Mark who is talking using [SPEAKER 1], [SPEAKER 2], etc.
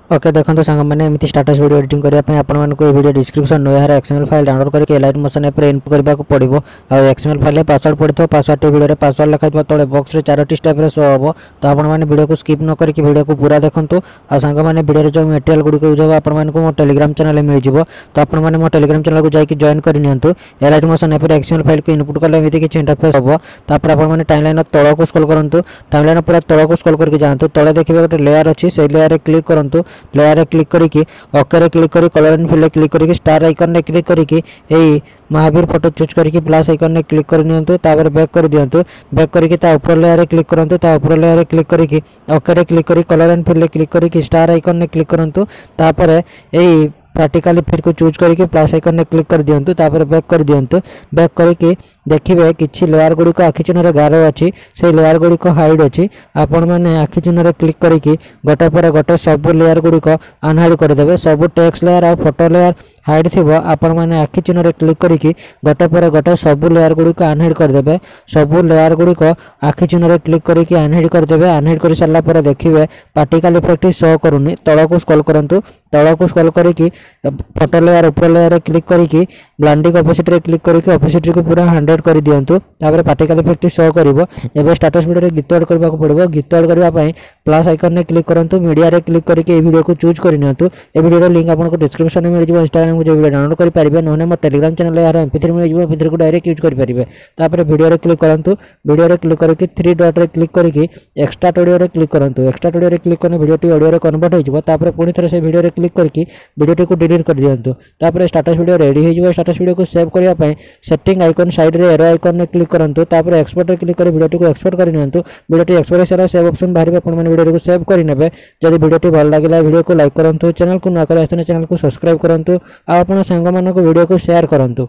[SPEAKER 1] Okay देखो सांग मैंने एमती स्टाटस वीडियो एडिटिंग करने आपको वीडियो डिस्क्रिप्शन नो यार एक्सएमएल फाइल डाउनलोड करके लाइट मोशन ऐप रे इनपुट करने को पड़ो और एक्सएमएल फाइल पासवर्ड पड़ता पासवर्ड वीडियो पासवर्ड लिखा तले बॉक्स रे 4टी स्टेप रे शो हम तो आपने वीडियो को स्किप न करके वीडियो को पूरा देखो आ सांग मैंने वीडियो जो मटेरियल गुड़िक यूज होगा आपको मो टेलीग्राम चैनल मिल जाए तो आपने मो टेलीग्राम चैनल को जाकि जॉइन कर लाइट मोशन ऐप रे एक्सएमएल फाइल को इनपुट कले एमती किसी इंटरफेस हम तापर आपने टाइमलाइन तल को स्क्रॉल करूँ टाइमलाइन पूरा तल को स्क्रॉल करके जातु तले देखिए गोटे लेयर अच्छी से लेयर क्लिक करूँ लेयर रे क्लिक करके ओके रे क्लिक करी कलर एंड फिल क्लिक करके स्टार आइकन रे क्लिक करके एई महावीर फोटो चूज करके प्लस आइकन रे क्लिक कर नियंतु तापर बैक कर दियंतु बैक करके ता ऊपर लेयर रे क्लिक करंतु ता ऊपर लेयर रे क्लिक करके ओके रे क्लिक करी कलर एंड फिल क्लिक करके स्टार आइकन रे क्लिक करंतु तापर एई प्रैक्टिकली फिर को चूज करके प्लस आइकन ने क्लिक कर दियंतु तापर बैक कर दियंतु बैक करके देखिबे किछि लेयर गुडी को आखि चिन्ह रे गारो अछि से लेयर गुडी को हाइड अछि आपण माने आखि चिन्ह रे क्लिक करके गोटे पर गोटे सब लेयर गुडी को अनहाइड कर देबे सब टेक्स्ट लेयर और फोटो लेयर हाइड थिबो आपण माने आखि चिन्ह रे क्लिक करके गोटे पर गोटे सब लेयर गुडी को अनहाइड कर देबे सब लेयर गुडी को आखि चिन्ह रे क्लिक करके अनहाइड कर देबे अनहाइड कर साला पर देखिबे पार्टिकल इफेक्ट शो करूनी तळ को स्क्रॉल करंतु तळ को स्क्रॉल करके फोटो लेयर ऊपर लेयर क्लिक करके ब्लेंडिंग ऑपोजिट रे क्लिक करके ऑपोजिट को पूरा 100 कर दियंतु तापर पार्टिकल इफेक्ट शो करिवो एबे स्टेटस वीडियो रे गीत ऐड करबा को पड़िवो गीत ऐड करबा पई प्लस आइकन ने क्लिक करंतु मीडिया रे क्लिक करके ए वीडियो को चूज कर नियंतु ए वीडियो रो लिंक आपन को डिस्क्रिप्शन में मिल जिवो इंस्टाग्राम को जो वीडियो डाउनलोड करि परिबे नोने मो टेलीग्राम चैनल यार MP3 मिल जिवो MP3 को डायरेक्ट यूज करि परिबे तापर वीडियो रे क्लिक करंतु वीडियो रे क्लिक करके 3 डॉट रे क्लिक करके एक्सट्रा ऑडियो रे क्लिक करंतु एक्सट्रा ऑडियो रे क्लिक करने वीडियो टी ऑडियो रे कन्वर्ट हो जिवो तापर पुनी थरे से वीडियो रे क्लिक करके वीडियो टी को डिलीट कर दियंतु तापर स्टेटस वीडियो रेडी हो जिवो स्टेटस वीडियो को सेव करबा पई सेटिंग आइकन साइड रे एरो आइकन ने क्लिक करंतु तापर एक्सपोर्ट रे क्लिक कर वीडियो टी को एक्सपोर्ट कर नियंतु वीडियो टी एक्सपोर्ट सेरा सेव ऑप्शन बाहर आपण माने वीडियो को सेव करि नेबे जदि वीडियो टी भल लागिला वीडियो को लाइक करंतु चैनल को न करे चैनल को सब्सक्राइब करंतु आ आपण संग मानको वीडियो को शेयर करंतु।